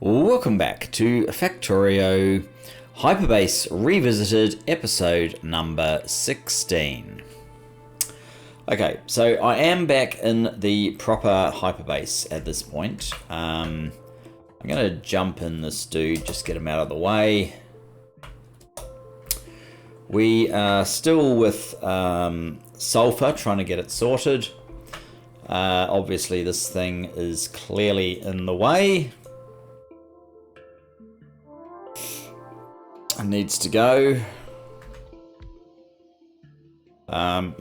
Welcome back to Factorio Hyperbase Revisited episode number 16. Okay, so I am back in the proper Hyperbase at this point. I'm going to jump in this dude, just get him out of the way. We are still with Sulfur, trying to get it sorted. Obviously this thing is clearly in the way. It needs to go. Let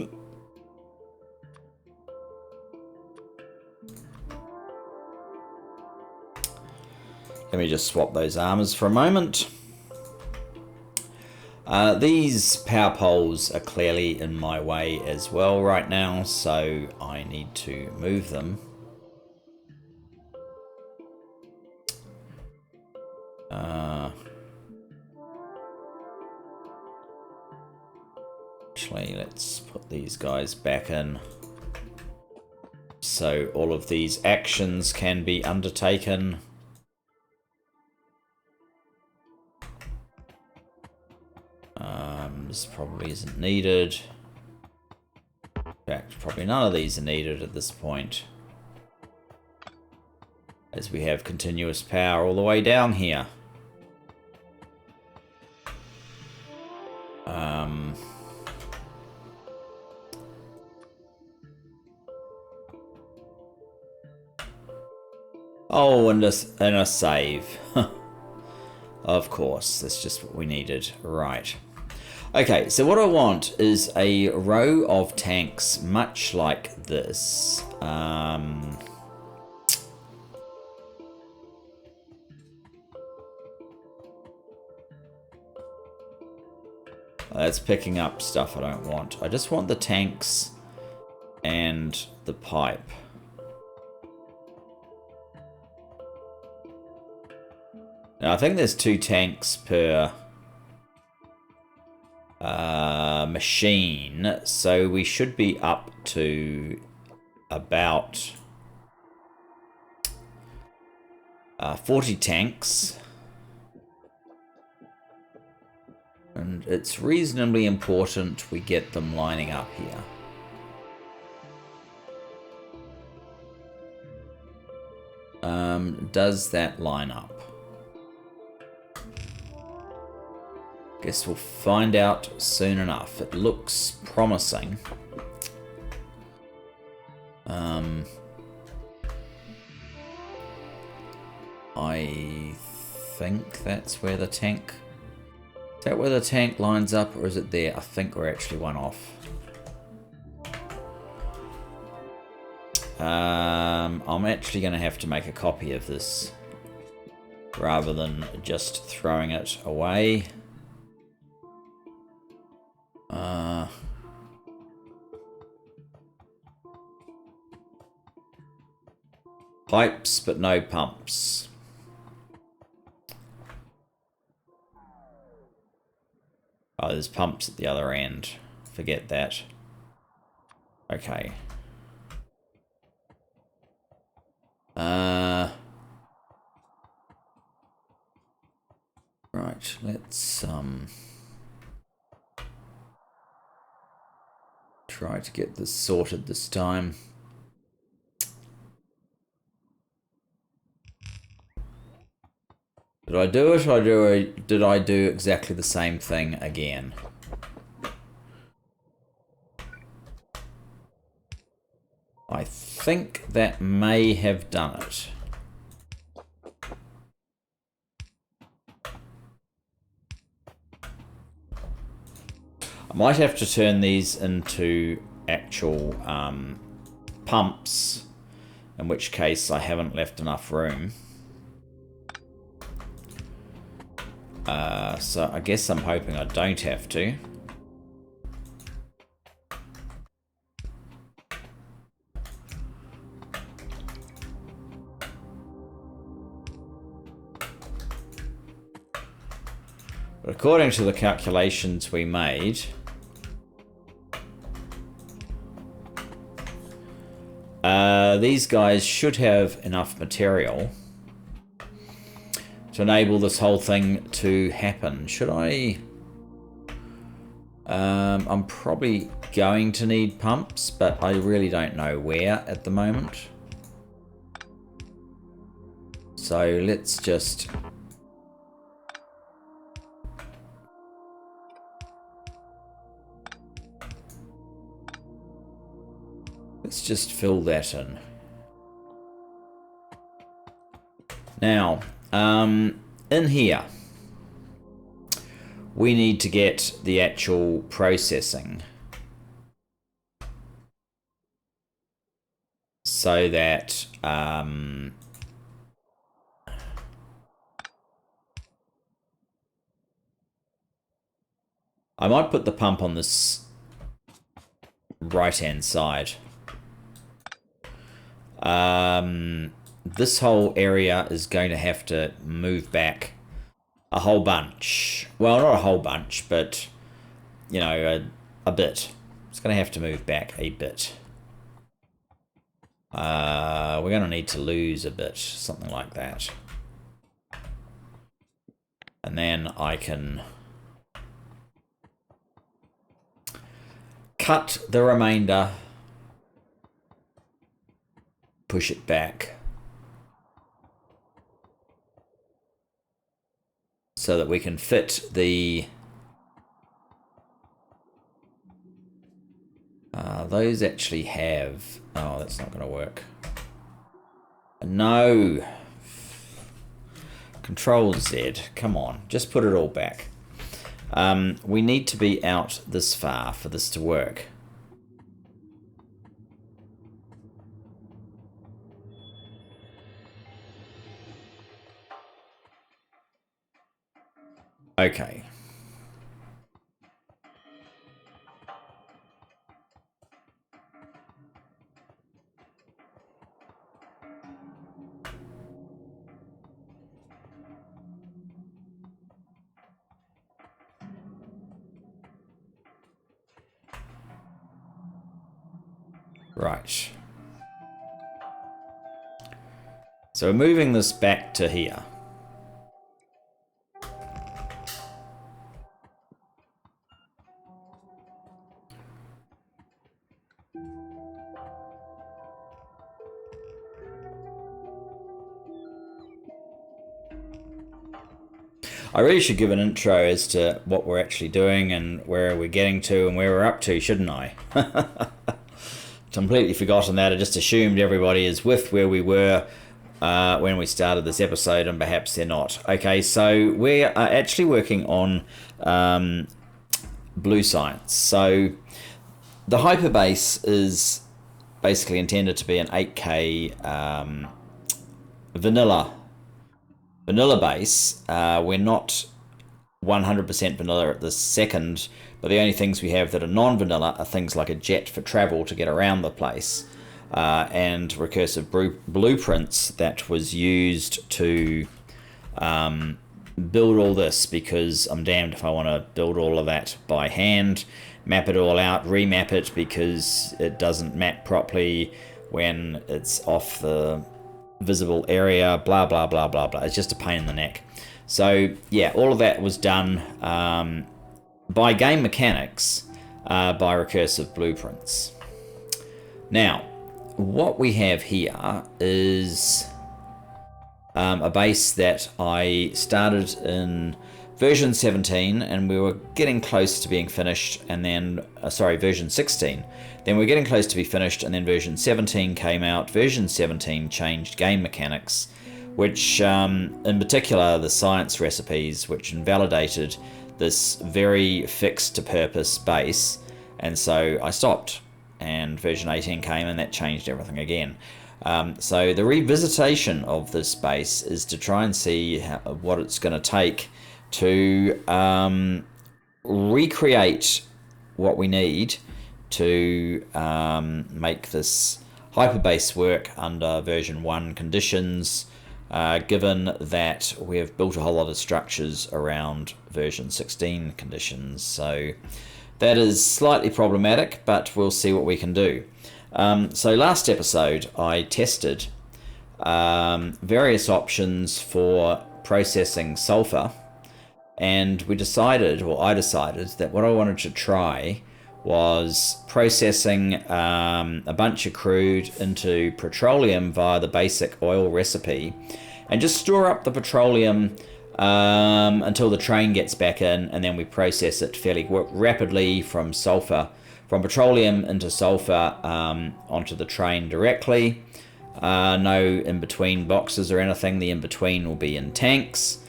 me just swap those armors for a moment. These power poles are clearly in my way as well right now, so I need to move them. Actually, let's put these guys back in so all of these actions can be undertaken. This probably isn't needed. In fact, probably none of these are needed at this point, as we have continuous power all the way down here. Oh, and a save. Of course, that's just what we needed. Right. Okay, so what I want is a row of tanks much like this. That's picking up stuff I don't want. I just want the tanks and the pipe. Now, I think there's 2 tanks per machine, so we should be up to about 40 tanks. And it's reasonably important we get them lining up here. Does that line up? Guess we'll find out soon enough. It looks promising. I think that's where the tank... Is that where the tank lines up, or is it there? I think we're actually one off. I'm actually going to have to make a copy of this rather than just throwing it away. Pipes, but no pumps. Oh, there's pumps at the other end. Forget that. Okay. Right, let's try to get this sorted this time. Did I do it, or did I do exactly the same thing again? I think that may have done it. I might have to turn these into actual pumps, in which case I haven't left enough room. So I guess I'm hoping I don't have to. But according to the calculations we made, these guys should have enough material to enable this whole thing to happen. Should I... I'm probably going to need pumps, but I really don't know where at the moment. So let's just... let's just fill that in. Now, in here, we need to get the actual processing so that I might put the pump on this right-hand side. This whole area is going to have to move back a whole bunch. Well, not a whole bunch, but, you know, a bit. It's going to have to move back a bit. We're going to need to lose a bit, something like that. And then I can cut the remainder, push it back, so that we can fit the... those actually have... oh, that's not going to work. No. Control Z. Come on, just put it all back. We need to be out this far for this to work. Okay. Right. So we're moving this back to here. I really should give an intro as to what we're actually doing and where we're getting to and where we're up to, shouldn't I? Completely forgotten that. I just assumed everybody is with where we were when we started this episode, and perhaps they're not. Okay, so we are actually working on blue science. So the Hyperbase is basically intended to be an 8K vanilla base. We're not 100% vanilla at this second, but the only things we have that are non-vanilla are things like a jet for travel to get around the place, and recursive blueprints that was used to build all this, because I'm damned if I want to build all of that by hand, map it all out, remap it because it doesn't map properly when it's off the visible area, blah blah blah blah blah. It's just a pain in the neck. So yeah, all of that was done by game mechanics, by recursive blueprints. Now, what we have here is a base that I started in version 17, and we were getting close to being finished, and then version 16. Then we were getting close to be finished, and then version 17 came out. Version 17 changed game mechanics, which in particular the science recipes, which invalidated this very fixed to purpose base, and so I stopped, and version 18 came and that changed everything again. So the revisitation of this base is to try and see what it's going to take to recreate what we need to make this Hyperbase work under version 1 conditions, given that we have built a whole lot of structures around version 16 conditions. So that is slightly problematic, but we'll see what we can do. So last episode I tested various options for processing sulfur, and we decided, or I decided, that what I wanted to try was processing a bunch of crude into petroleum via the basic oil recipe, and just store up the petroleum until the train gets back in, and then we process it fairly rapidly from petroleum into sulfur onto the train directly. No in-between boxes or anything. The in-between will be in tanks,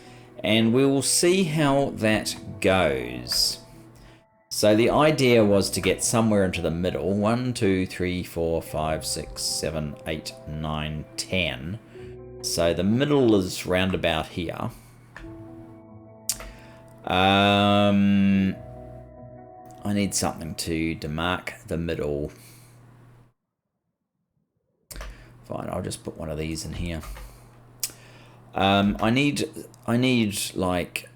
and we will see how that goes. So the idea was to get somewhere into the middle. 1, 2, 3, 4, 5, 6, 7, 8, 9, 10. So the middle is round about here. I need something to demark the middle. Fine, I'll just put one of these in here. I need like...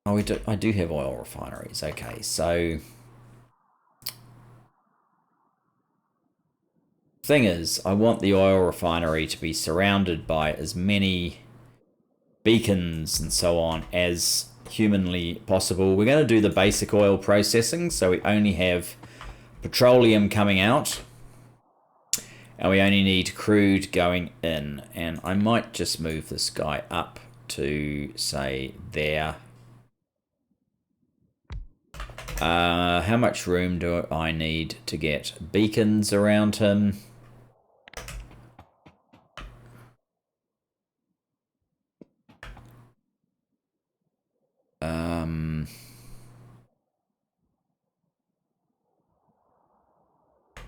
Oh, I do have oil refineries. Okay, so... Thing is, I want the oil refinery to be surrounded by as many beacons and so on as humanly possible. We're going to do the basic oil processing, so we only have petroleum coming out, and we only need crude going in. And I might just move this guy up to, say, there. How much room do I need to get beacons around him?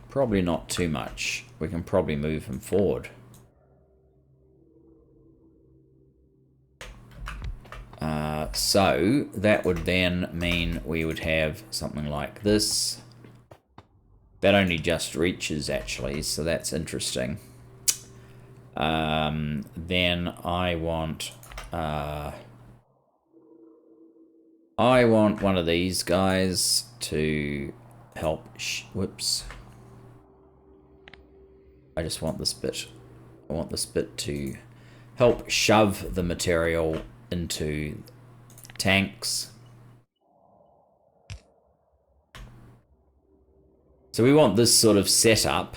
Probably not too much. We can probably move him forward. So that would then mean we would have something like this. That only just reaches, actually, so that's interesting. Then I want one of these guys to help. Whoops. I just want this bit. I want this bit to help shove the material into tanks. So we want this sort of setup.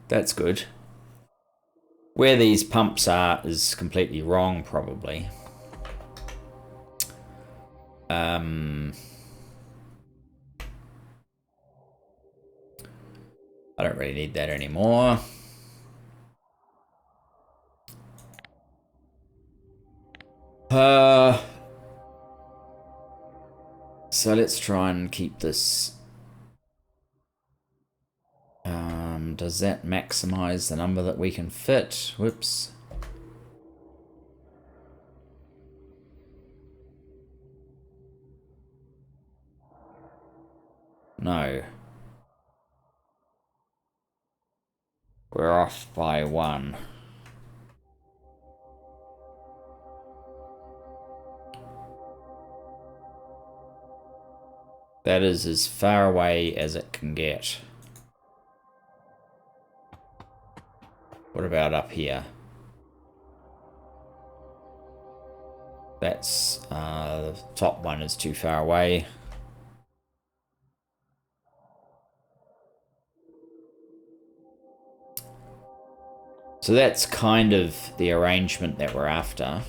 That's good. Where these pumps are is completely wrong, probably. I don't really need that anymore. So let's try and keep this. Does that maximize the number that we can fit? Whoops. No. We're off by 1. That is as far away as it can get. What about up here? That's the top one is too far away. So that's kind of the arrangement that we're after.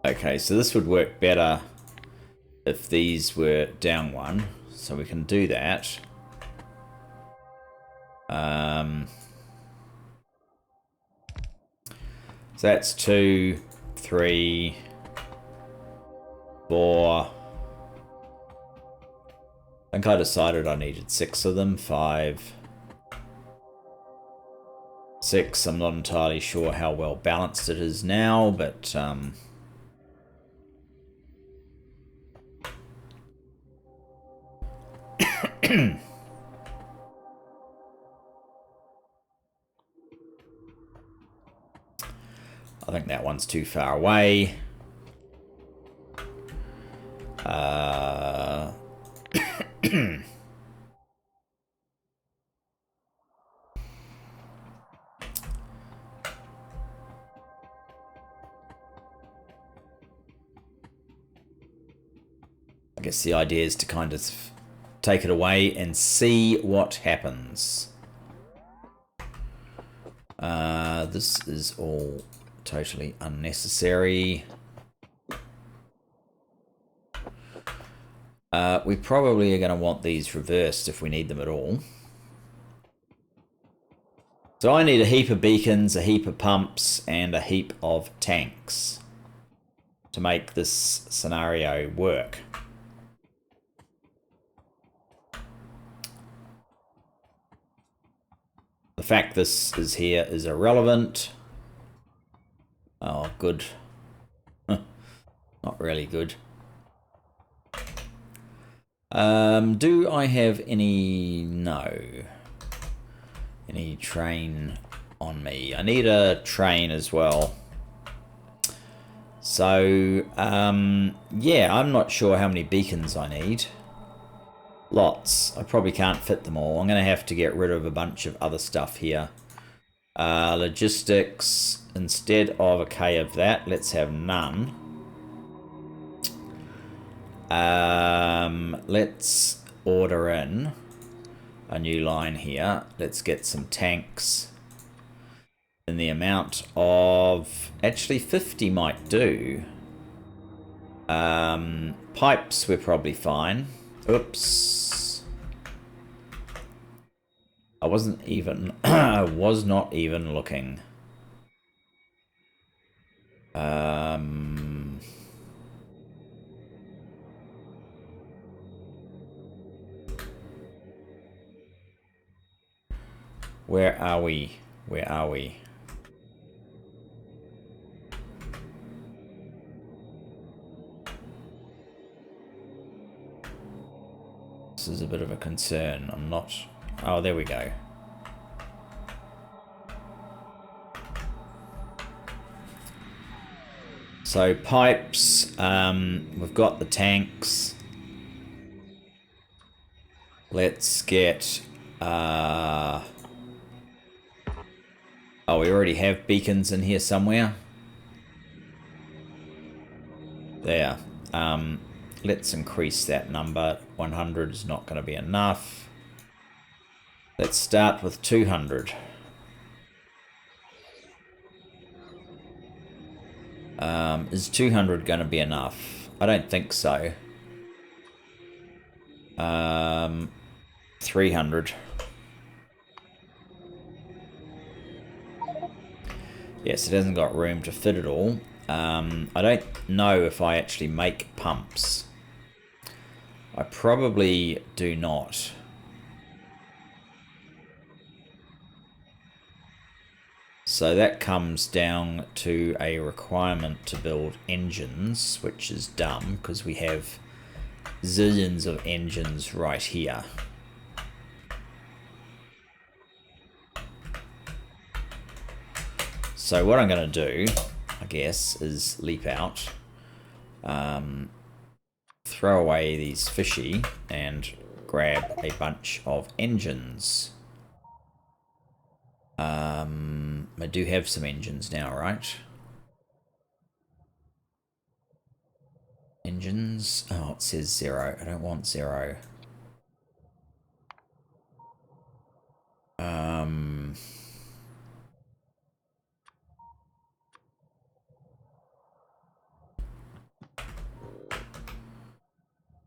Okay, so this would work better if these were down 1, so we can do that. So that's 2, 3, 4. I think I decided I needed 6 of them. 5, 6. I'm not entirely sure how well balanced it is now, but I think that one's too far away. I guess the idea is to kind of take it away and see what happens. This is all totally unnecessary. We probably are going to want these reversed if we need them at all. So I need a heap of beacons, a heap of pumps, and a heap of tanks to make this scenario work. The fact this is here is irrelevant. Oh, good. Not really good. Do I have any... No. Any train on me? I need a train as well. So, yeah, I'm not sure how many beacons I need. Lots. I probably can't fit them all. I'm going to have to get rid of a bunch of other stuff here. Logistics. Instead of a K of that, let's have none. Let's order in a new line here. Let's get some tanks in the amount of... Actually, 50 might do. Pipes, we're probably fine. Oops. I wasn't even... I was not even looking. Where are we? Where are we? This is a bit of a concern. I'm not... Oh, there we go. So pipes, we've got the tanks. Let's get... Oh, we already have beacons in here somewhere. There. Let's increase that number. 100 is not going to be enough. Let's start with 200. Is 200 going to be enough? I don't think so. 300. Yes, it hasn't got room to fit it all. I don't know if I actually make pumps. I probably do not. So that comes down to a requirement to build engines, which is dumb because we have zillions of engines right here. So what I'm going to do, I guess, is leap out, throw away these fishy, and grab a bunch of engines. I do have some engines now, right? Engines. Oh, it says 0. I don't want 0.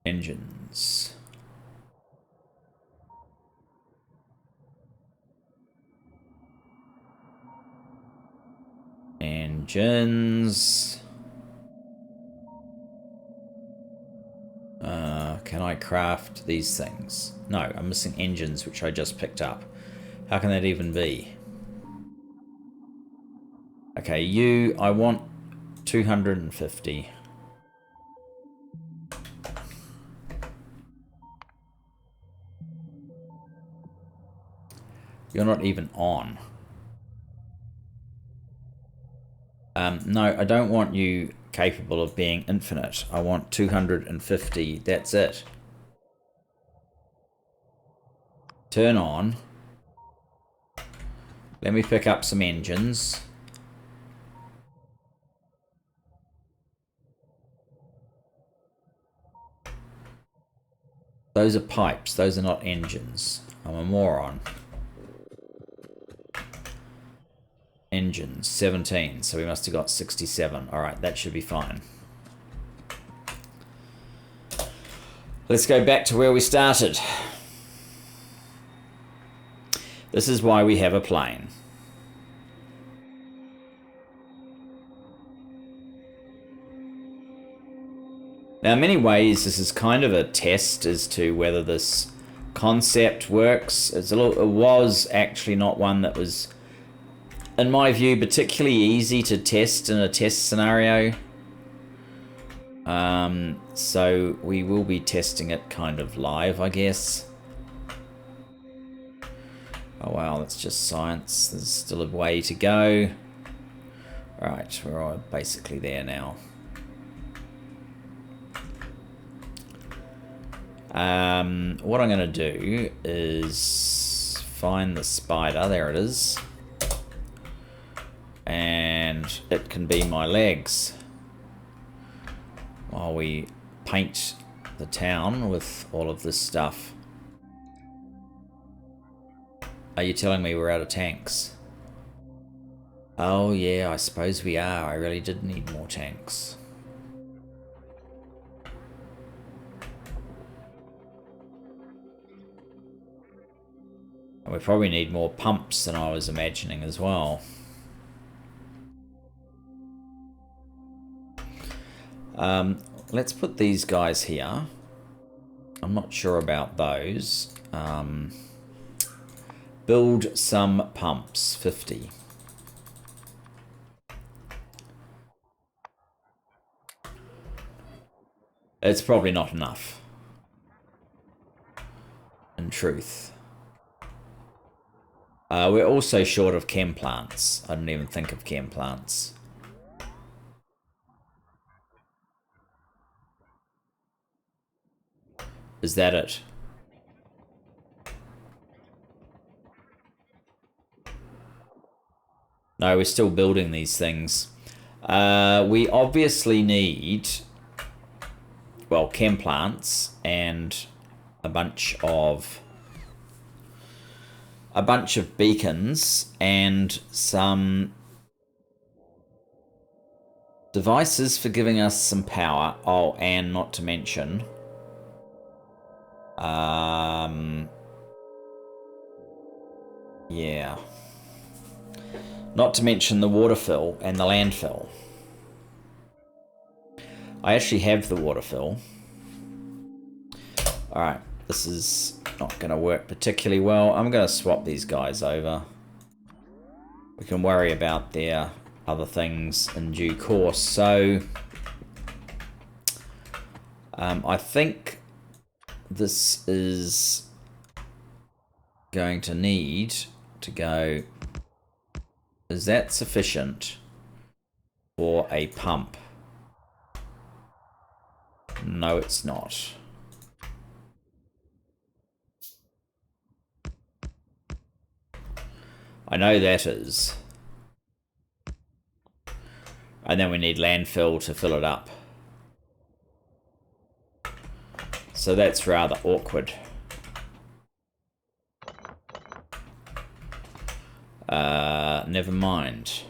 Engines. Engines. Can I craft these things? No, I'm missing engines, which I just picked up. How can that even be? Okay, I want 250. You're not even on. No, I don't want you capable of being infinite. I want 250. That's it. Turn on. Let me pick up some engines. Those are pipes. Those are not engines. I'm a moron. Engines, 17. So we must have got 67. Alright, that should be fine. Let's go back to where we started. This is why we have a plane. Now, in many ways, this is kind of a test as to whether this concept works. It was actually not one that was, in my view, particularly easy to test in a test scenario. So we will be testing it kind of live, I guess. Oh wow, that's just science. There's still a way to go. Alright, we're all basically there now. What I'm going to do is find the spider. There it is. And it can be my legs. While we paint the town with all of this stuff. Are you telling me we're out of tanks? Oh yeah, I suppose we are. I really did need more tanks. We probably need more pumps than I was imagining as well. Let's put these guys here. I'm not sure about those. Build some pumps, 50. It's probably not enough. In truth. We're also short of chem plants. I didn't even think of chem plants. Is that it? No, we're still building these things. We obviously need, well, chem plants and a bunch of beacons and some devices for giving us some power. Oh, and not to mention yeah. Not to mention the water fill and the landfill. I actually have the water fill. Alright, this is not going to work particularly well. I'm going to swap these guys over. We can worry about their other things in due course. So, I think this is going to need to go. Is that sufficient for a pump? No, it's not. I know that is. And then we need landfill to fill it up. So that's rather awkward. Never mind.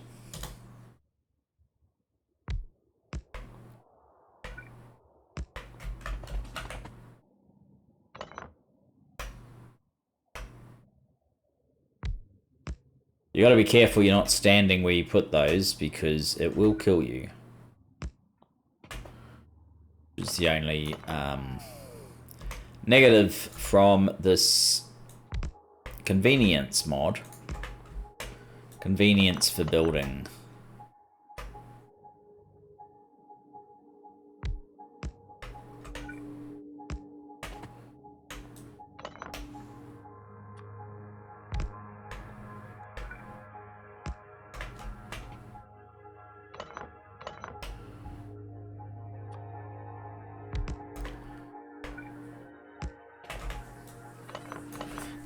You got to be careful you're not standing where you put those, because it will kill you. It's the only negative from this convenience mod. Convenience for building.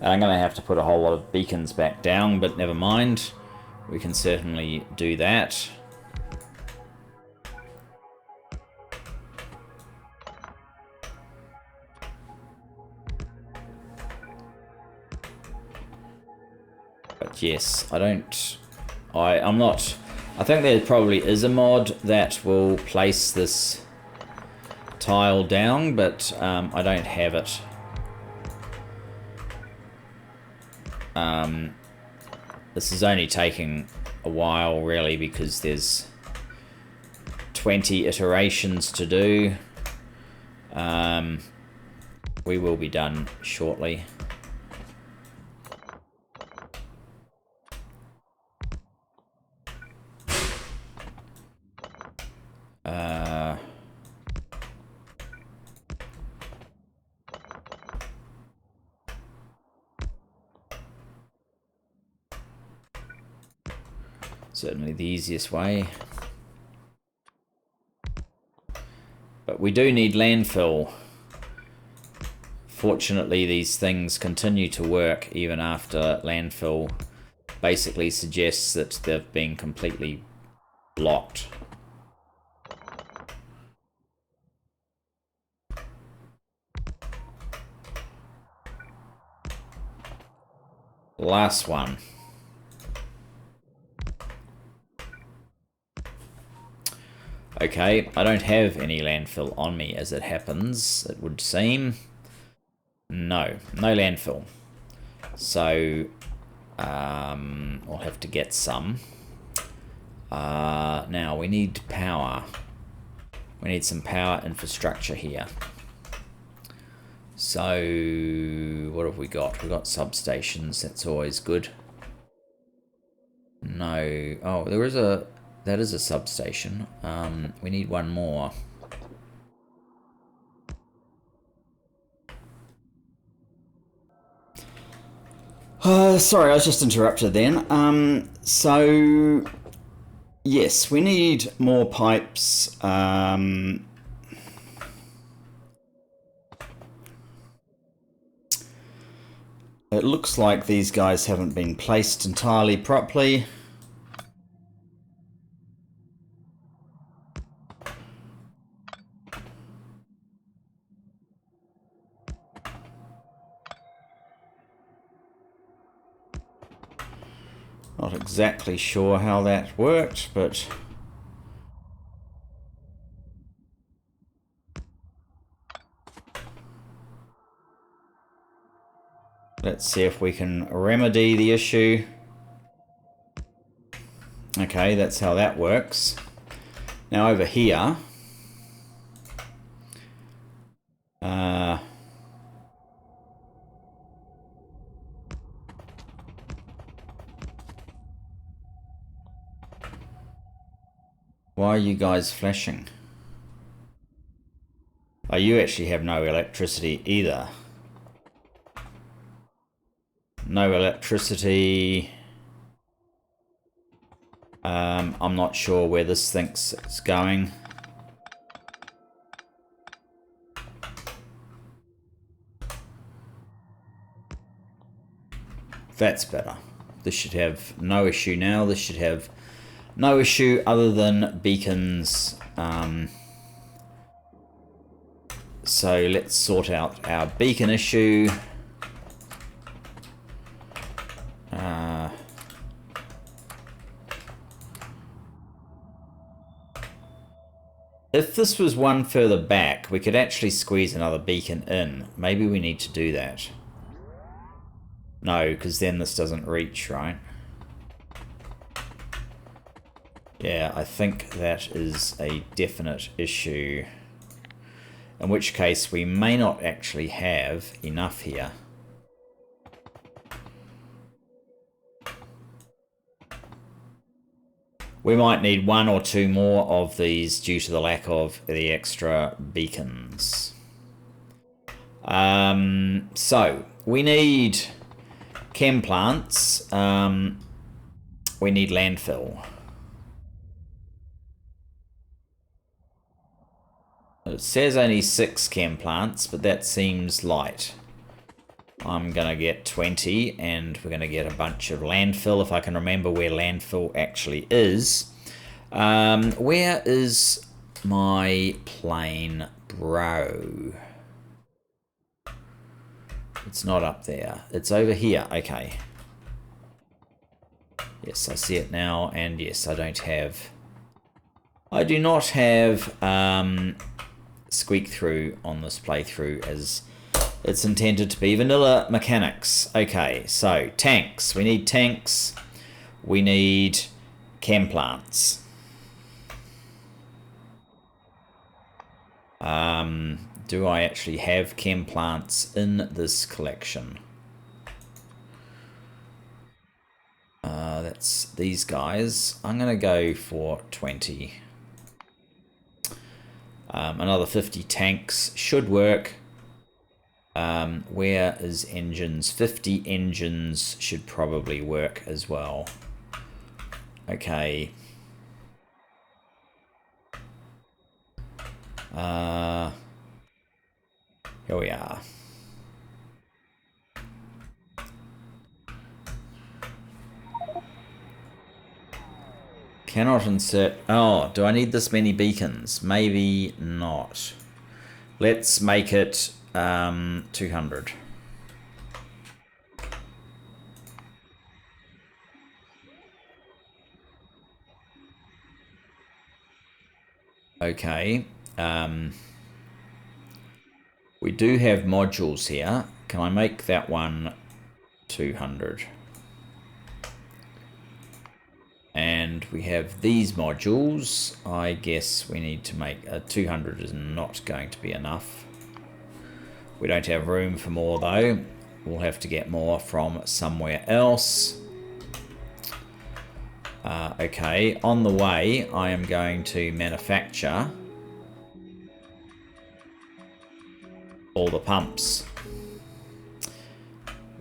I'm going to have to put a whole lot of beacons back down, but never mind. We can certainly do that. But yes, I'm not... I think there probably is a mod that will place this tile down, but I don't have it. This is only taking a while, really, because there's 20 iterations to do. We will be done shortly. Certainly the easiest way. But we do need landfill. Fortunately, these things continue to work even after landfill basically suggests that they've been completely blocked. Last one. Okay, I don't have any landfill on me as it happens, it would seem. No landfill. So, we'll have to get some. Now, we need power. We need some power infrastructure here. So, what have we got? We've got substations, that's always good. No, oh, that is a substation. We need one more. Sorry, I was just interrupted then. So, yes, we need more pipes. It looks like these guys haven't been placed entirely properly. Not exactly sure how that worked, but let's see if we can remedy the issue. Okay, that's how that works. Now over here, why are you guys flashing? Oh, you actually have no electricity either. No electricity. I'm not sure where this thinks it's going. That's better. This should have no issue now. This should have no issue other than beacons. So let's sort out our beacon issue. If this was one further back, we could actually squeeze another beacon in. Maybe we need to do that. No, because then this doesn't reach, right? Yeah, I think that is a definite issue. In which case, we may not actually have enough here. We might need one or two more of these due to the lack of the extra beacons. So, we need chem plants. We need landfill. It says only 6 chem plants, but that seems light. I'm going to get 20, and we're going to get a bunch of landfill, if I can remember where landfill actually is. Where is my plane, bro? It's not up there. It's over here. Okay. Yes, I see it now, and yes, I do not have squeak through on this playthrough, as it's intended to be vanilla mechanics. Okay, so tanks. We need tanks. We need chem plants. Do I actually have chem plants in this collection? That's these guys. I'm going to go for 20. Another 50 tanks should work. Where is engines? 50 engines should probably work as well. Okay. Here we are. Cannot insert... Oh, do I need this many beacons? Maybe not. Let's make it 200. Okay. We do have modules here. Can I make that one 200? And we have these modules. I guess we need to make a 200 is not going to be enough. We don't have room for more though. We'll have to get more from somewhere else. Okay, on the way I am going to manufacture all the pumps.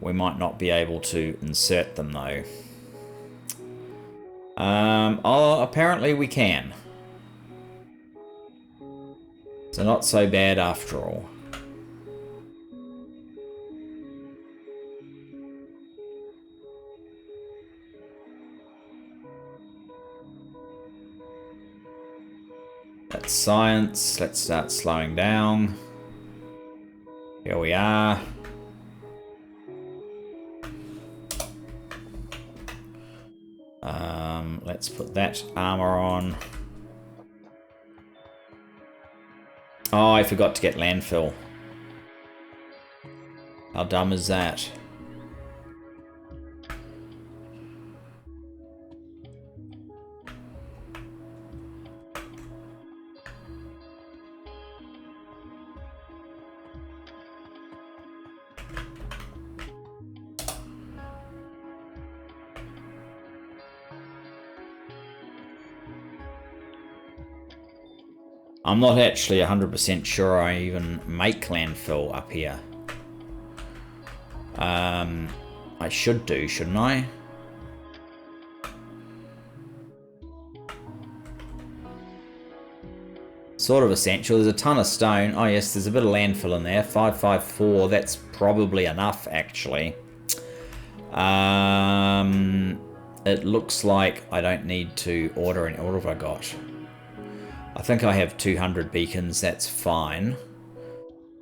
We might not be able to insert them though. Oh, apparently we can. So not so bad after all. That's science. Let's start slowing down. Here we are. Let's put that armor on. Oh, I forgot to get landfill. How dumb is that? I'm not actually 100% sure I even make landfill up here. I should do, shouldn't I? Sort of essential. There's a ton of stone. Oh yes, there's a bit of landfill in there. 554. That's probably enough, actually. It looks like I don't need to order any. What have I got? I think I have 200 beacons. That's fine.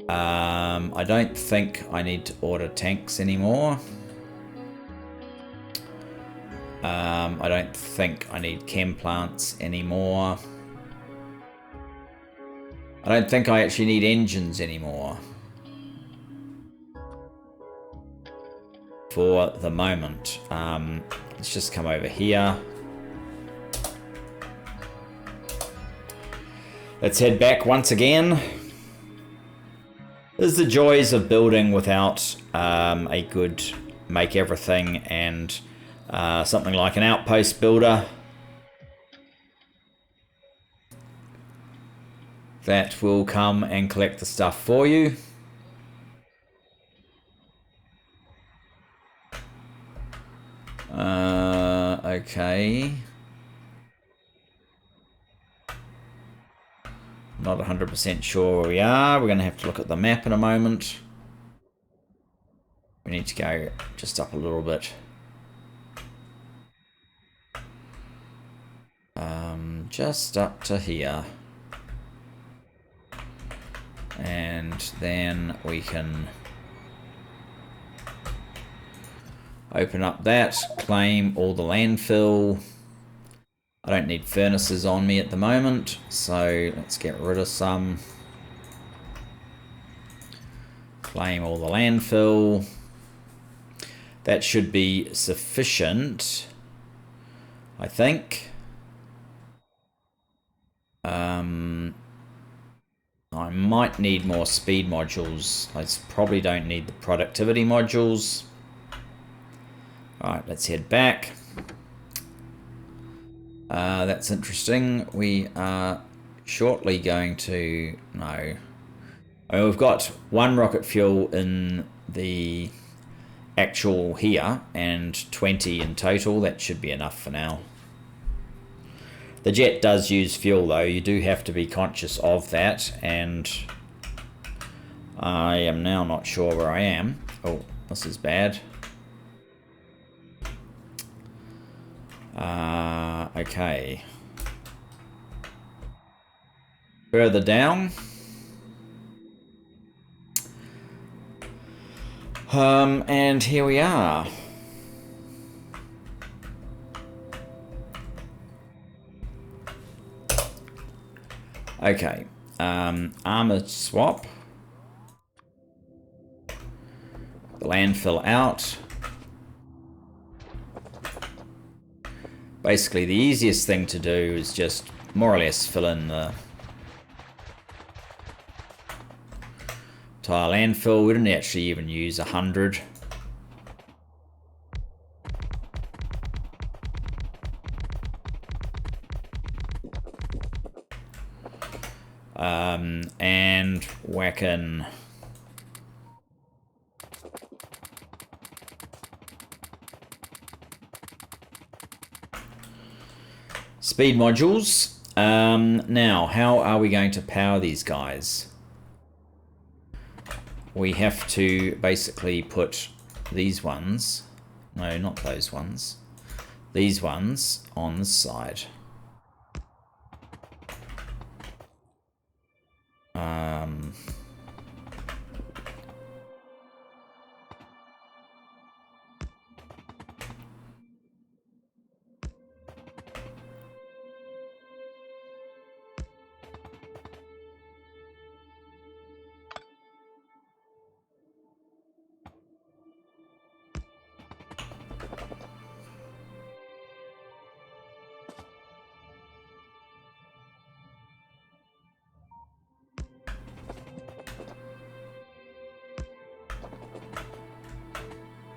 I don't think I need to order tanks anymore. I don't think I need chem plants anymore. I don't think I actually need engines anymore. For the moment. Let's just come over here. Let's head back once again. There's the joys of building without a good make everything and something like an outpost builder. That will come and collect the stuff for you. Okay. Not 100% sure where we are. We're going to have to look at the map in a moment. need to go just up a little bit. Just up to here. And then we can open up that, claim all the landfill. I don't need furnaces on me at the moment, so let's get rid of some. Claim all the landfill. That should be sufficient, I think. I might need more speed modules. I probably don't need the productivity modules. Alright, let's head back. That's interesting. We are shortly going to... No. I mean, we've got 1 rocket fuel in the actual here and 20 in total. That should be enough for now. The jet does use fuel though. You do have to be conscious of that, and I am now not sure where I am. Oh, this is bad. Okay. Further down. And here we are. Okay. Armor swap. The landfill out. Basically, the easiest thing to do is just more or less fill in the entire landfill. We didn't actually even use 100. And whack in speed modules. Now, how are we going to power these guys? We have to basically put these ones, no, not those ones, these ones on the side.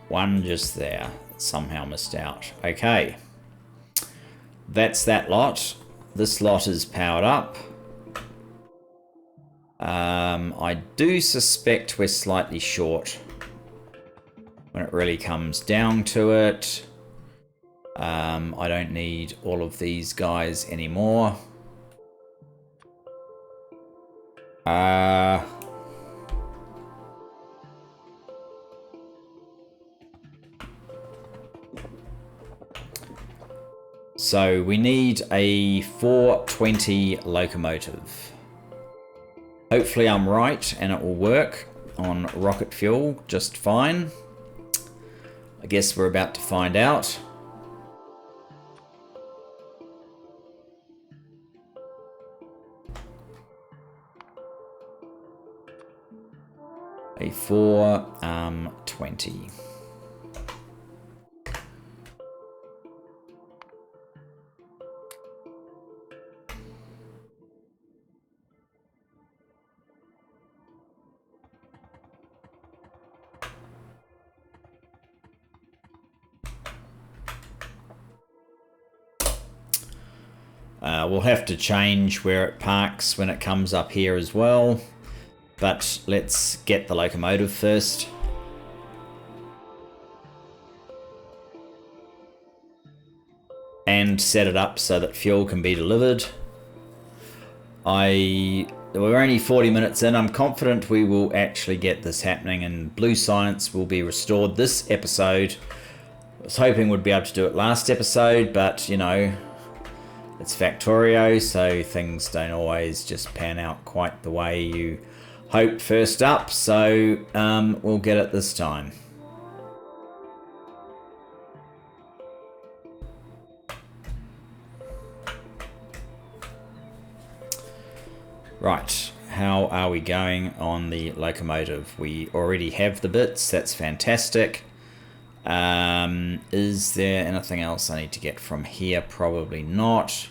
One just there, somehow missed out. Okay, that's that lot. This lot is powered up. I do suspect we're slightly short when it really comes down to it. I don't need all of these guys anymore. So we need a 420 locomotive. Hopefully I'm right and it will work on rocket fuel just fine. I guess we're about to find out. A 420. We'll have to change where it parks when it comes up here as well. But let's get the locomotive first. And set it up so that fuel can be delivered. I we're only 40 minutes in. I'm confident we will actually get this happening and blue science will be restored this episode. I was hoping we'd be able to do it last episode, but you know, it's Factorio, so things don't always just pan out quite the way you hoped first up, so we'll get it this time. Right, how are we going on the locomotive? We already have the bits, that's fantastic. Is there anything else I need to get from here? Probably not.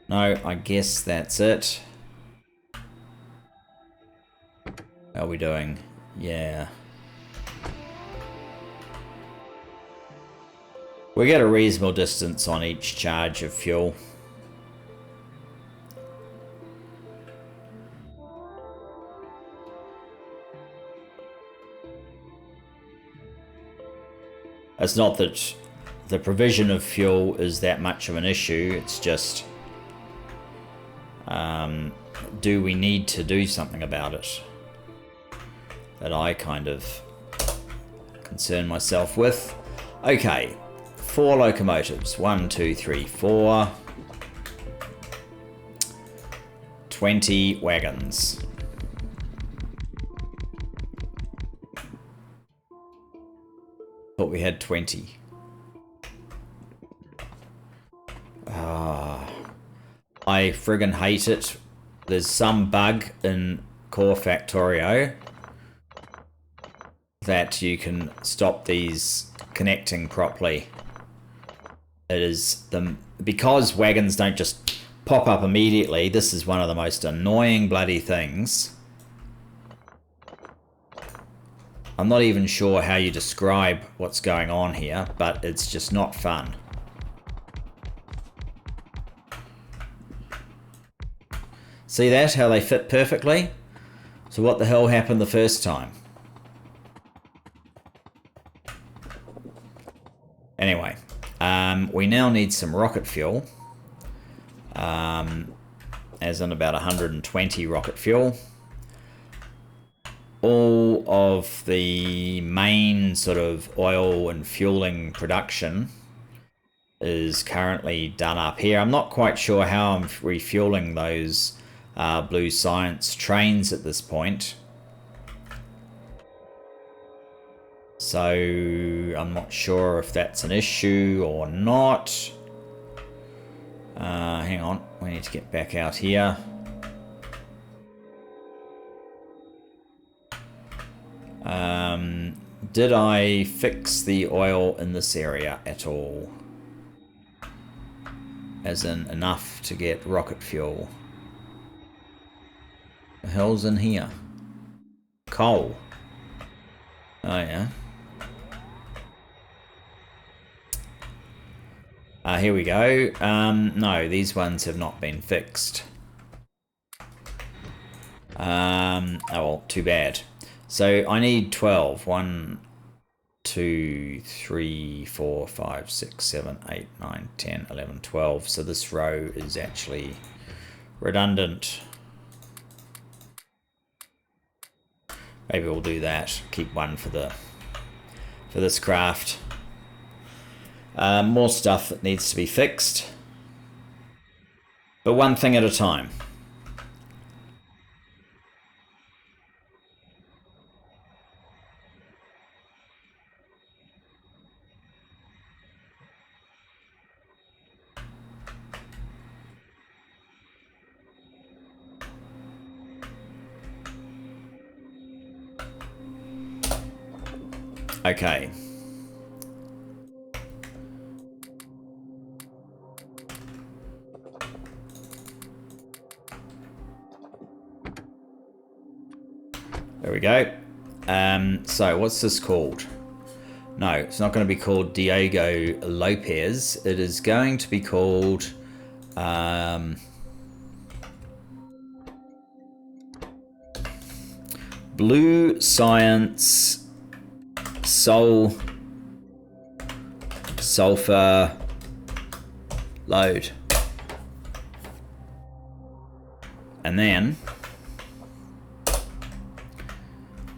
No, I guess that's it. How are we doing? Yeah. We get a reasonable distance on each charge of fuel. It's not that the provision of fuel is that much of an issue, it's just do we need to do something about it that I kind of concern myself with. Okay, 4 locomotives, 1, 2, 3, 4, 20 wagons. Thought we had 20. I friggin' hate it. There's some bug in Core Factorio that you can stop these connecting properly. It is because wagons don't just pop up immediately. This is one of the most annoying bloody things. I'm not even sure how you describe what's going on here, but it's just not fun. See that? How they fit perfectly? So what the hell happened the first time? Anyway, we now need some rocket fuel. As in about 120 rocket fuel. All of the main sort of oil and fueling production is currently done up here. I'm not quite sure how I'm refueling those blue science trains at this point. So I'm not sure if that's an issue or not. Hang on, we need to get back out here. Did I fix the oil in this area at all? As in enough to get rocket fuel? The hell's in here? Coal. Oh yeah. Here we go. No, these ones have not been fixed. Oh well, too bad. So I need 12. 1, 2, 3, 4, 5, 6, 7, 8, 9, 10, 11, 12. So this row is actually redundant. Maybe we'll do that. Keep one for this craft. More stuff that needs to be fixed. But one thing at a time. Okay. There we go. So what's this called? No, it's not going to be called Diego Lopez. It is going to be called Blue Science Sulfur Load. And then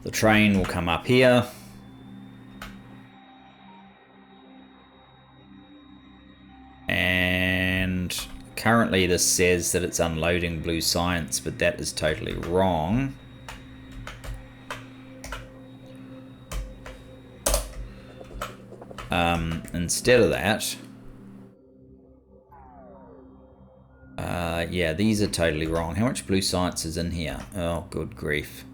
the train will come up here. And currently this says that it's unloading blue science, but that is totally wrong. Instead of that, yeah, these are totally wrong. How much blue science is in here? Oh, good grief.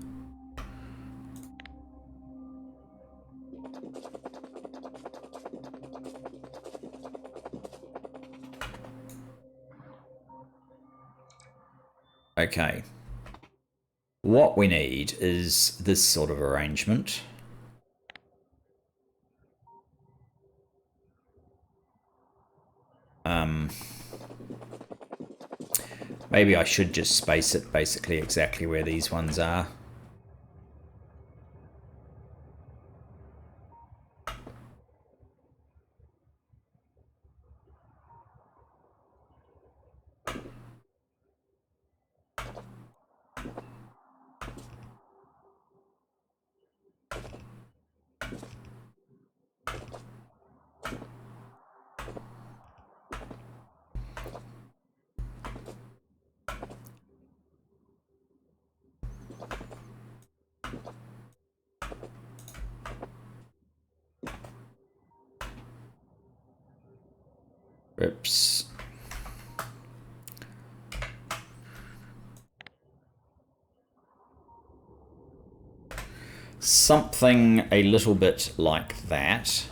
Okay. What we need is this sort of arrangement. Maybe I should just space it basically exactly where these ones are. Oops. Something a little bit like that.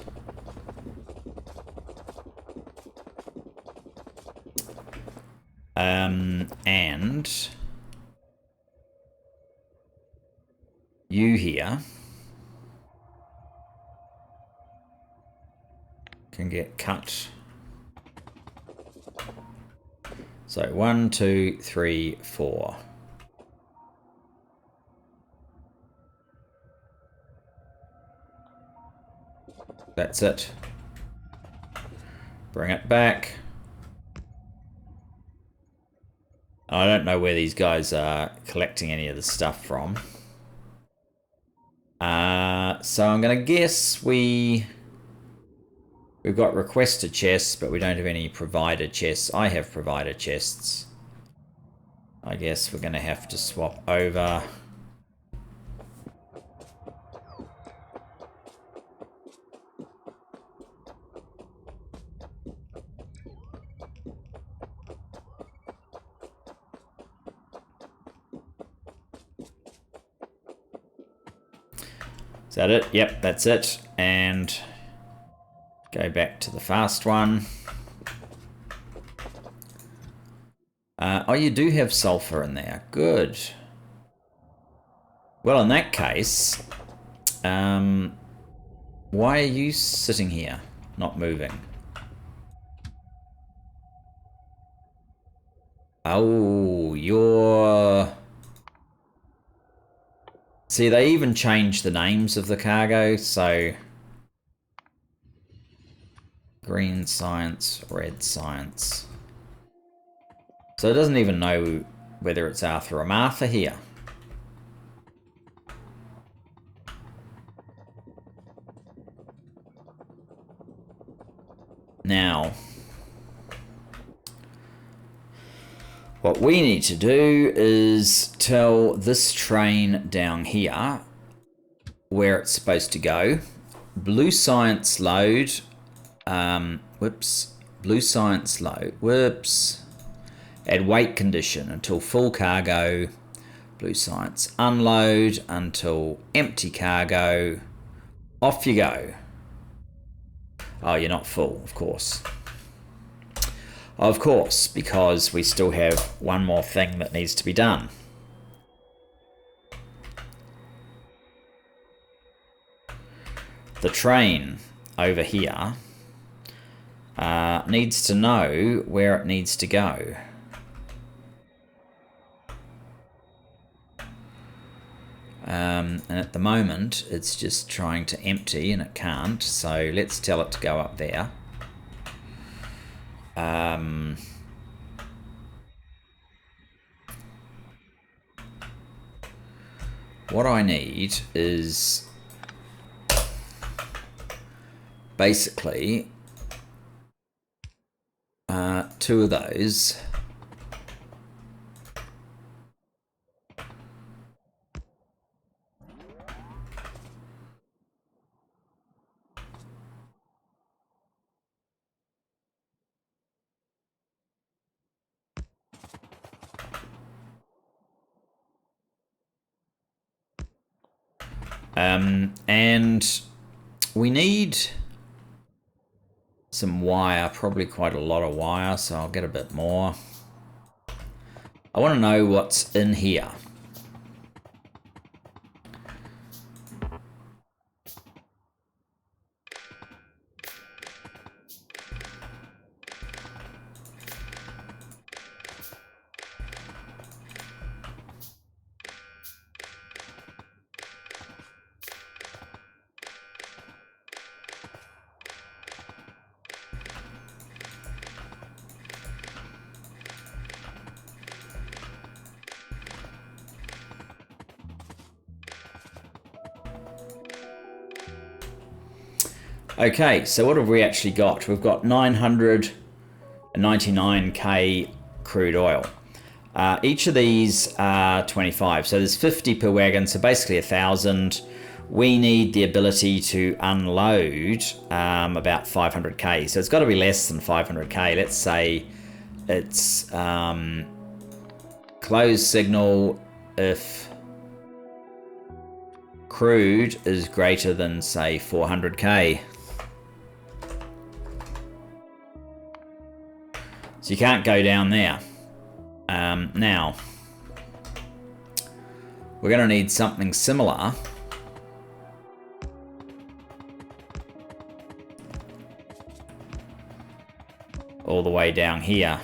And you here can get cut. So 1, 2, 3, 4. That's it. Bring it back. I don't know where these guys are collecting any of the stuff from. So I'm going to guess we've got requested chests, but we don't have any provided chests. I have provided chests. I guess we're going to have to swap over. Is that it? Yep, that's it. And go back to the fast one. Oh, you do have sulfur in there. Good. Well, in that case, why are you sitting here, not moving? Oh, you're... See, they even changed the names of the cargo, so... Green science, red science. So it doesn't even know whether it's Arthur or Martha here. Now, what we need to do is tell this train down here where it's supposed to go. Blue science load. Whoops. Blue science load. Whoops. Add weight condition until full cargo. Blue science unload until empty cargo. Off you go. Oh, you're not full, of course. Of course, because we still have one more thing that needs to be done. The train over here needs to know where it needs to go. And at the moment, it's just trying to empty and it can't. So let's tell it to go up there. what I need is basically 2 of those. And we need some wire, probably quite a lot of wire, so I'll get a bit more. I want to know what's in here. Okay, so what have we actually got? We've got 999k crude oil. Each of these are 25, so there's 50 per wagon, so basically 1,000. We need the ability to unload about 500k, so it's got to be less than 500k. Let's say it's closed signal if crude is greater than, say, 400k. So you can't go down there. Now, we're going to need something similar. All the way down here.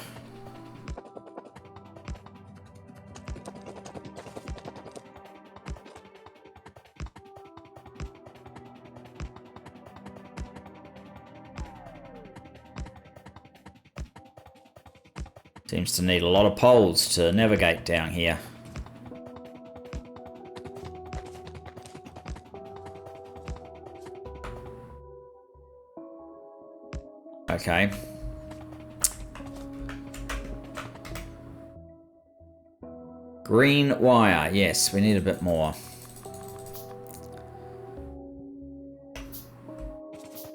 Seems to need a lot of poles to navigate down here. Okay. Green wire. Yes, we need a bit more.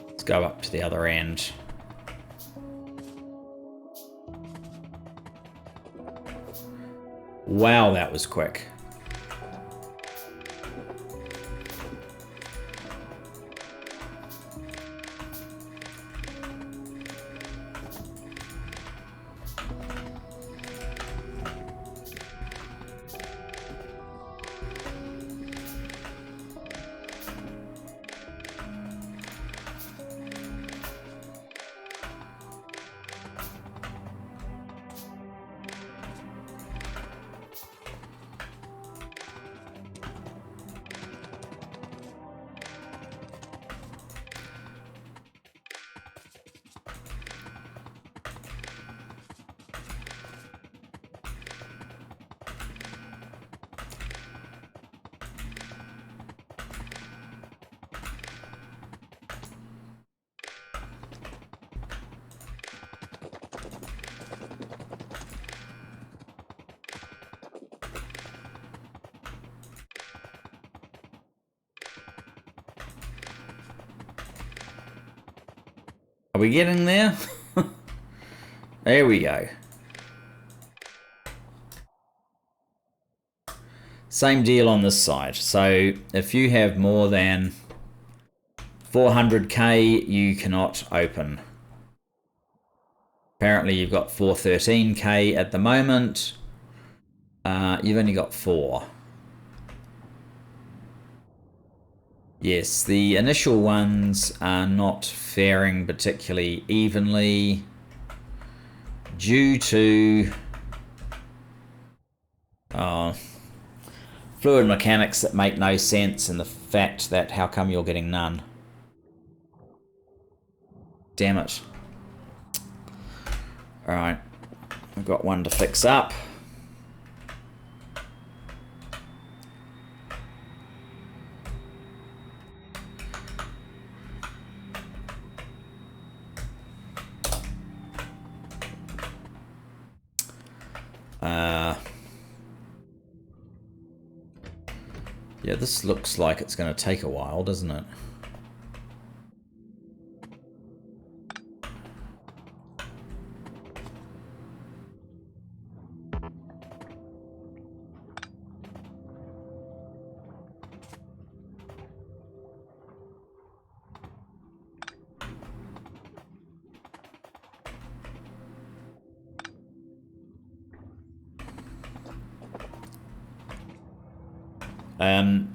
Let's go up to the other end. Wow, that was quick. Are we getting there? There we go. Same deal on this side. So if you have more than 400k, you cannot open. Apparently you've got 413k at the moment. You've only got 4. Yes, the initial ones are not faring particularly evenly due to fluid mechanics that make no sense, and the fact that how come you're getting none? Damn it. Alright, I've got one to fix up. Yeah, this looks like it's going to take a while, doesn't it?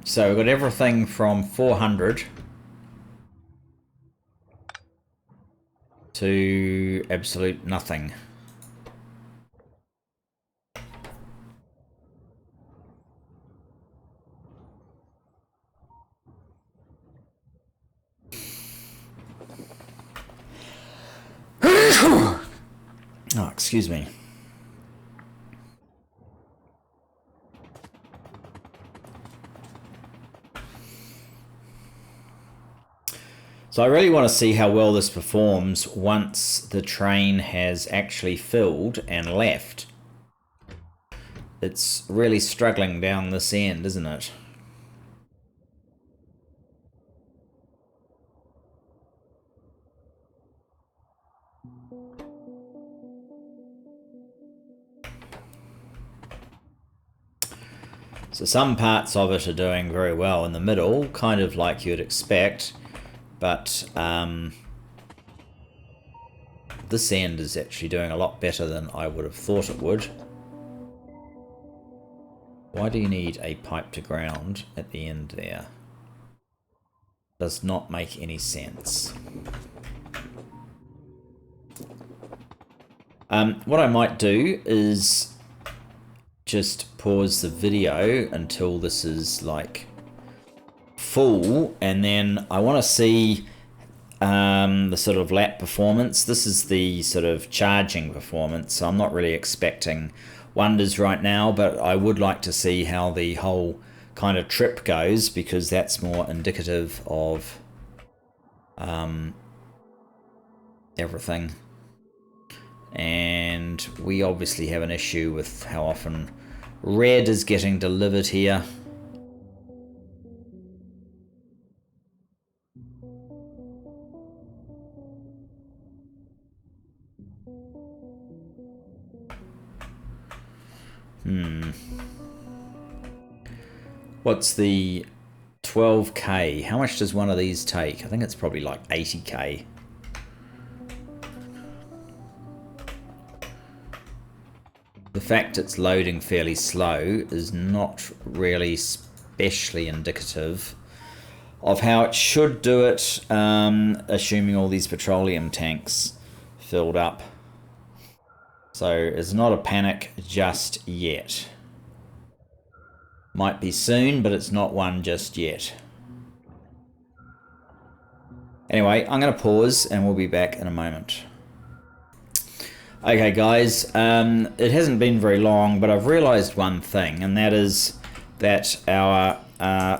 So we've got everything from 400 to absolute nothing. Oh, excuse me. So I really want to see how well this performs once the train has actually filled and left. It's really struggling down this end, isn't it? So some parts of it are doing very well in the middle, kind of like you'd expect, but this end is actually doing a lot better than I would have thought it would. Why do you need a pipe to ground at the end there? Does not make any sense. What I might do is just pause the video until this is like full, and then I want to see the sort of lap performance. This is the sort of charging performance, so I'm not really expecting wonders right now, but I would like to see how the whole kind of trip goes, because that's more indicative of everything. And we obviously have an issue with how often red is getting delivered here. What's the 12k? How much does one of these take? I think it's probably like 80k. The fact it's loading fairly slow is not really especially indicative of how it should do it, assuming all these petroleum tanks filled up. So it's not a panic just yet. Might be soon, but it's not one just yet. Anyway, I'm going to pause and we'll be back in a moment. Okay guys, it hasn't been very long, but I've realized one thing, and that is that our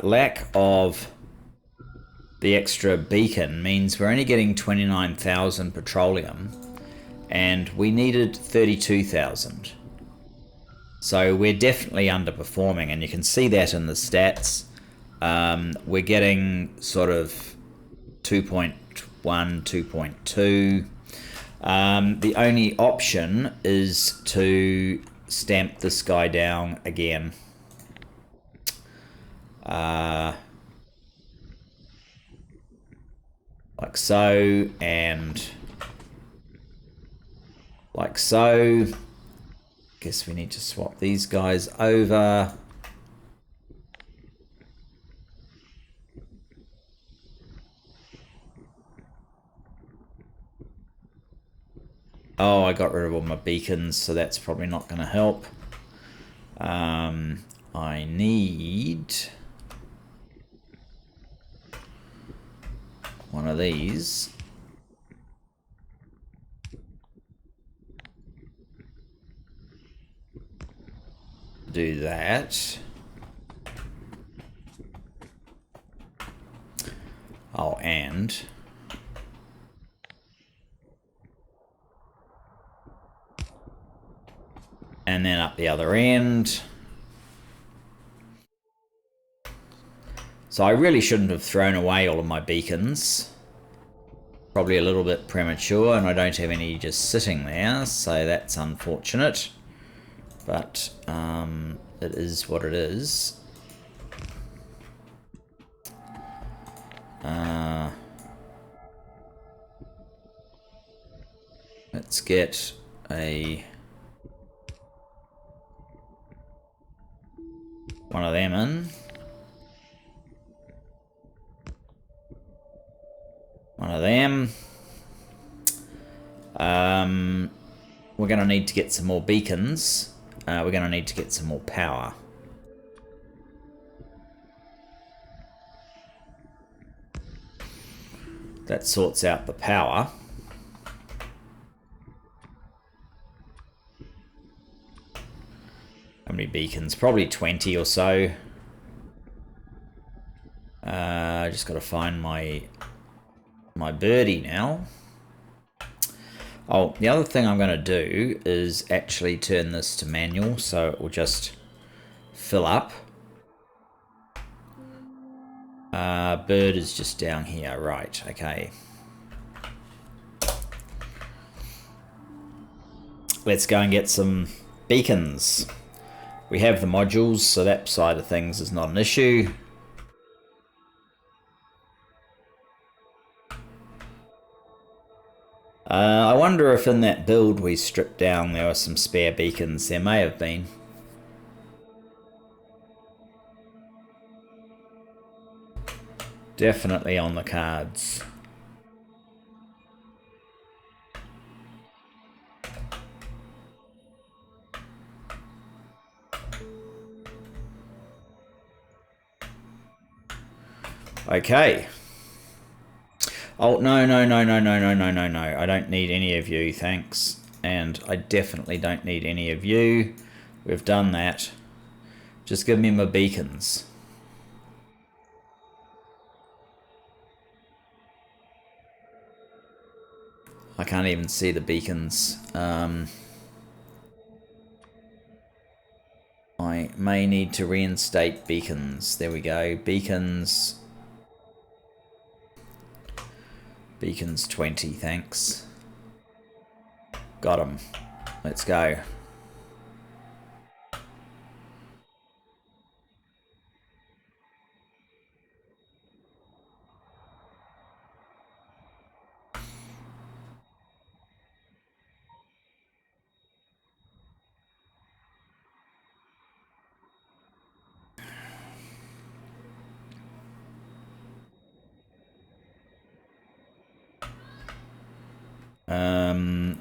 lack of the extra beacon means we're only getting 29,000 petroleum, and we needed 32,000. So we're definitely underperforming, and you can see that in the stats. We're getting sort of 2.1, 2.2. The only option is to stamp this guy down again. Like so, and like so. Guess we need to swap these guys over. Oh, I got rid of all my beacons, so that's probably not going to help. I need one of these. Do that. Oh, and And then up the other end. So I really shouldn't have thrown away all of my beacons. Probably a little bit premature, and I don't have any just sitting there, so that's unfortunate. But it is what it is. Let's get one of them in. One of them. We're going to need to get some more beacons. We're going to need to get some more power. That sorts out the power. How many beacons? Probably 20 or so. I just got to find my birdie now. Oh, the other thing I'm going to do is actually turn this to manual, so it will just fill up. Bird is just down here, right, okay. Let's go and get some beacons. We have the modules, so that side of things is not an issue. I wonder if in that build we stripped down there were some spare beacons. There may have been. Definitely on the cards. Okay. Oh, no. I don't need any of you, thanks. And I definitely don't need any of you. We've done that. Just give me my beacons. I can't even see the beacons. I may need to reinstate beacons. There we go. Beacons. Beacons 20, thanks. Got them. Let's go.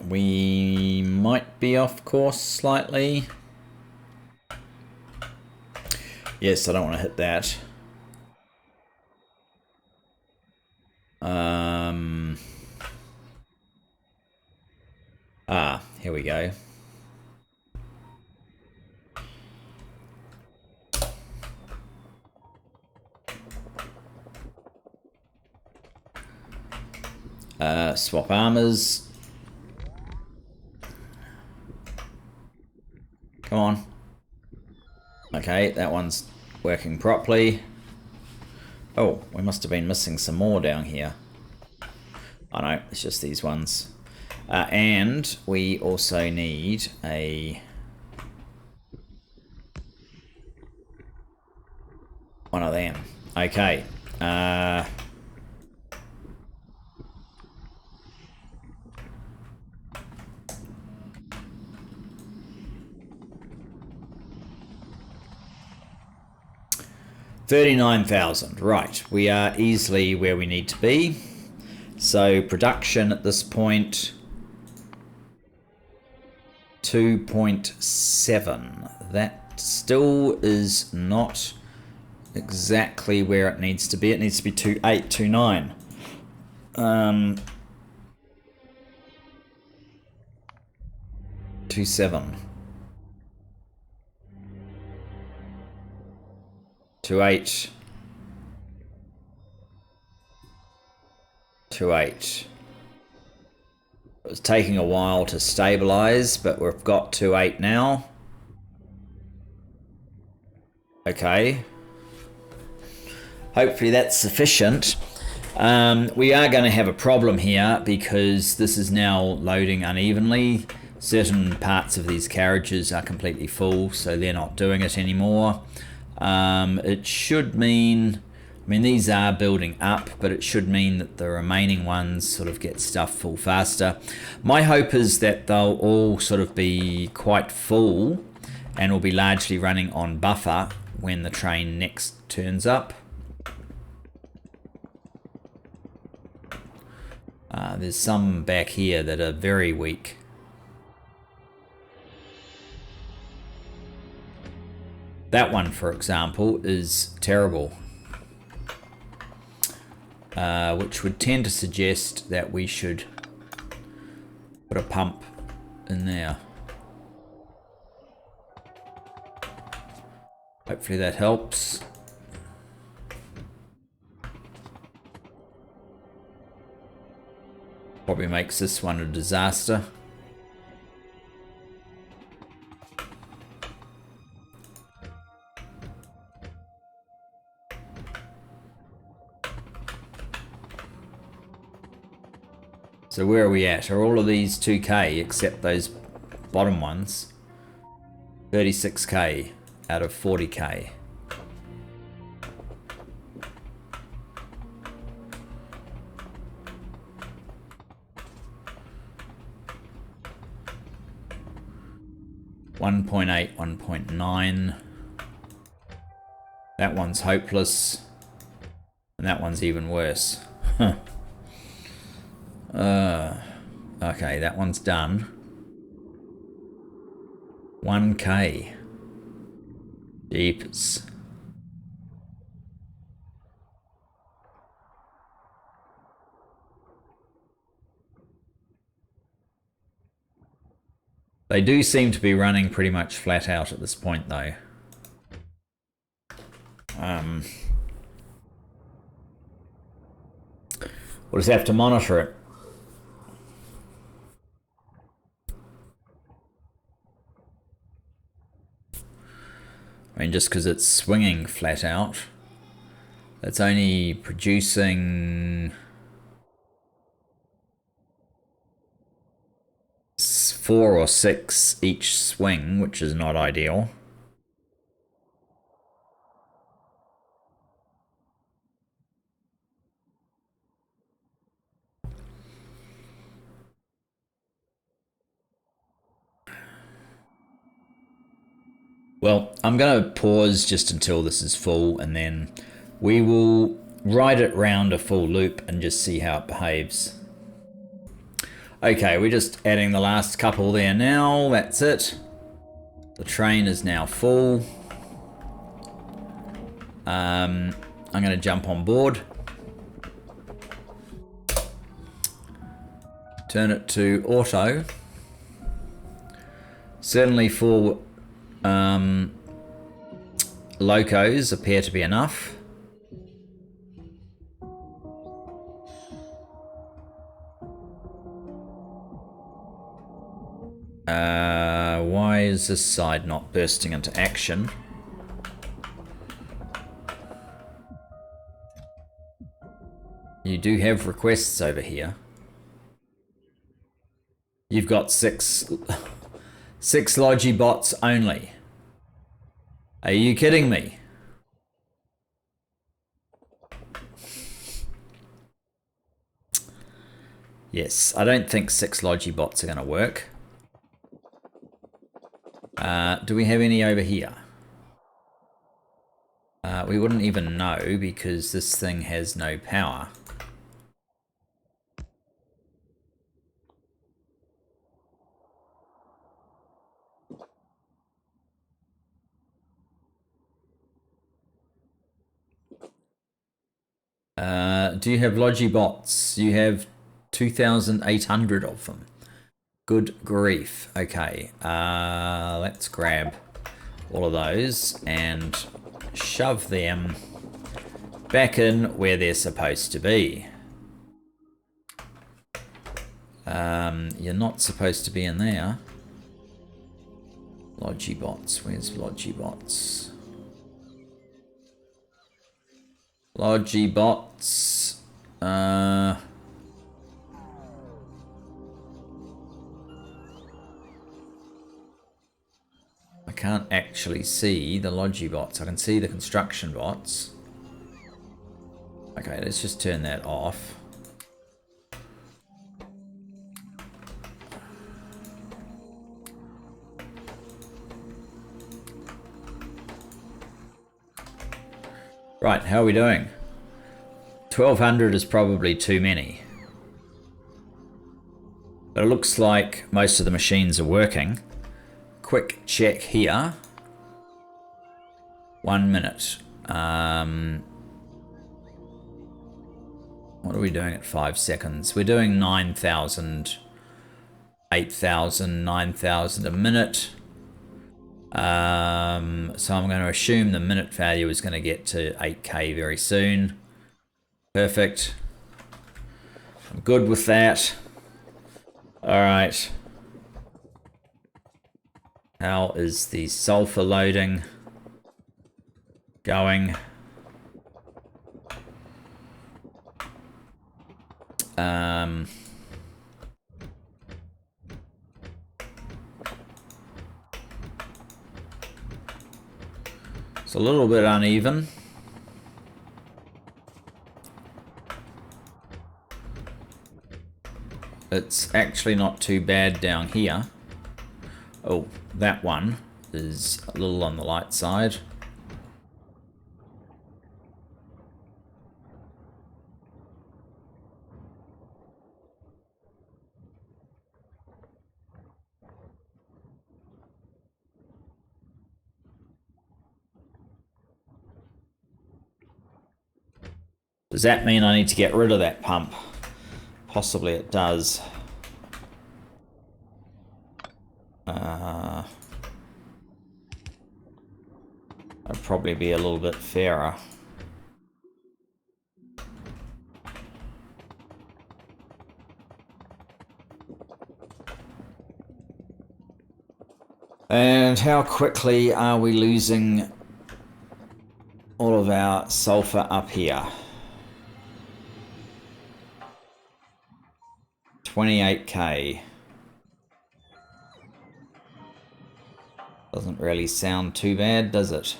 We might be off course slightly. Yes, I don't want to hit that. Here we go. Swap armors. Come on. Okay, that one's working properly. Oh, we must have been missing some more down here. Oh no, it's just these ones. And we also need one of them. Okay. 39,000, right. We are easily where we need to be. So production at this point, 2.7. That still is not exactly where it needs to be. It needs to be 2.8, 2.9. 2.7. 2.8. 2.8. It was taking a while to stabilize, but we've got 2.8 now. Okay. Hopefully that's sufficient. We are going to have a problem here because this is now loading unevenly. Certain parts of these carriages are completely full, so they're not doing it anymore. It should mean, I mean, these are building up, but it should mean that the remaining ones sort of get stuff full faster. My hope is that they'll all sort of be quite full and will be largely running on buffer when the train next turns up. There's some back here that are very weak. That one, for example, is terrible. Which would tend to suggest that we should put a pump in there. Hopefully that helps. Probably makes this one a disaster. So where are we at? Are all of these 2k except those bottom ones? 36k out of 40k. .8, 1.9. That one's hopeless. And that one's even worse. Huh. Okay, that one's done. 1k. Jeepers. They do seem to be running pretty much flat out at this point, though. We'll just have to monitor it. I mean, just because it's swinging flat out, it's only producing 4 or 6 each swing, which is not ideal. Well, I'm going to pause just until this is full, and then we will ride it round a full loop and just see how it behaves. Okay, we're just adding the last couple there now. That's it. The train is now full. I'm going to jump on board. Turn it to auto. Certainly for locos appear to be enough. Why is this side not bursting into action? You do have requests over here. You've got 6 Logi bots only. Are you kidding me? Yes, I don't think 6 Logi bots are going to work. Do we have any over here? We wouldn't even know because this thing has no power. Do you have Logi bots? You have 2,800 of them. Good grief. Okay, let's grab all of those and shove them back in where they're supposed to be. You're not supposed to be in there. Logi bots, where's Logi bots? Logi bots. I can't actually see the Logi bots. I can see the construction bots. Okay, let's just turn that off. Right, how are we doing? 1200 is probably too many. But it looks like most of the machines are working. Quick check here. 1 minute. What are we doing at 5 seconds? We're doing 9,000, 8,000, 9,000 a minute. So I'm going to assume the minute value is going to get to 8K very soon. Perfect. I'm good with that. All right. How is the sulfur loading going? It's a little bit uneven. It's actually not too bad down here. Oh, that one is a little on the light side. Does that mean I need to get rid of that pump? Possibly it does. I'd probably be a little bit fairer. And how quickly are we losing all of our sulfur up here? 28K. Doesn't really sound too bad, does it?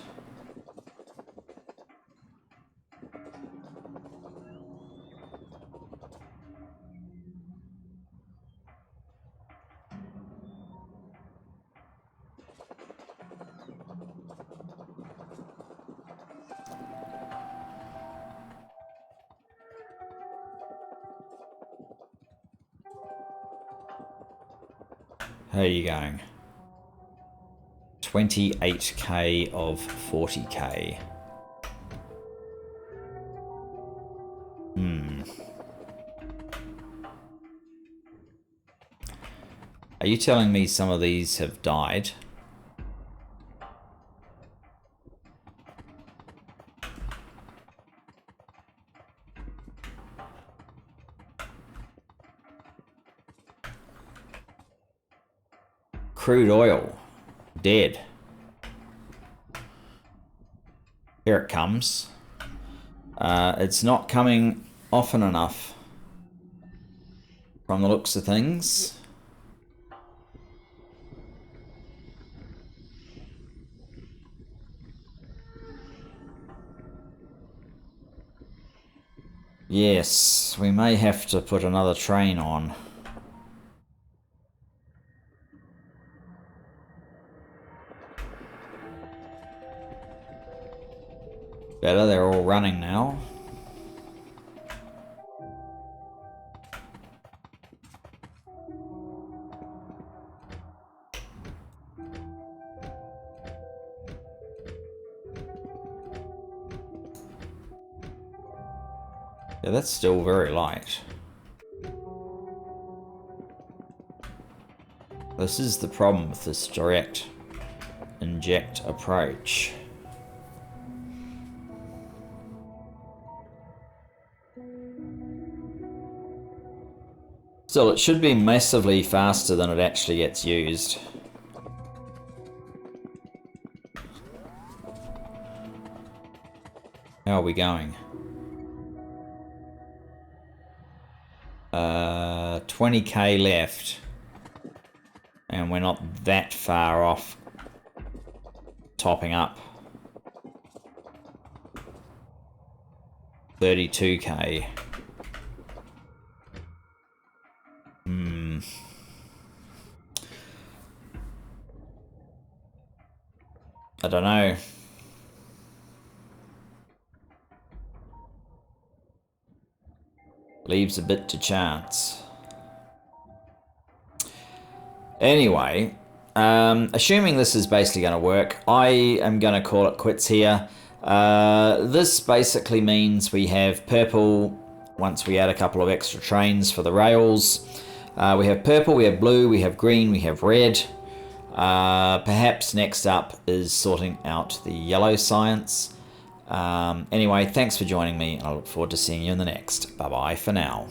How are you going? 28K of 40K. Are you telling me some of these have died? Crude oil. Dead. Here it comes. It's not coming often enough from the looks of things. Yes, we may have to put another train on. Better, they're all running now. Yeah, that's still very light. This is the problem with this direct inject approach. Still, it should be massively faster than it actually gets used. How are we going? 20k left. And we're not that far off topping up. 32k. I don't know. Leaves a bit to chance. Anyway, assuming this is basically going to work, I am going to call it quits here. This basically means we have purple once we add a couple of extra trains for the rails. We have purple, we have blue, we have green, we have red. Perhaps next up is sorting out the yellow science. Anyway, thanks for joining me, and I look forward to seeing you in the next. Bye-bye for now.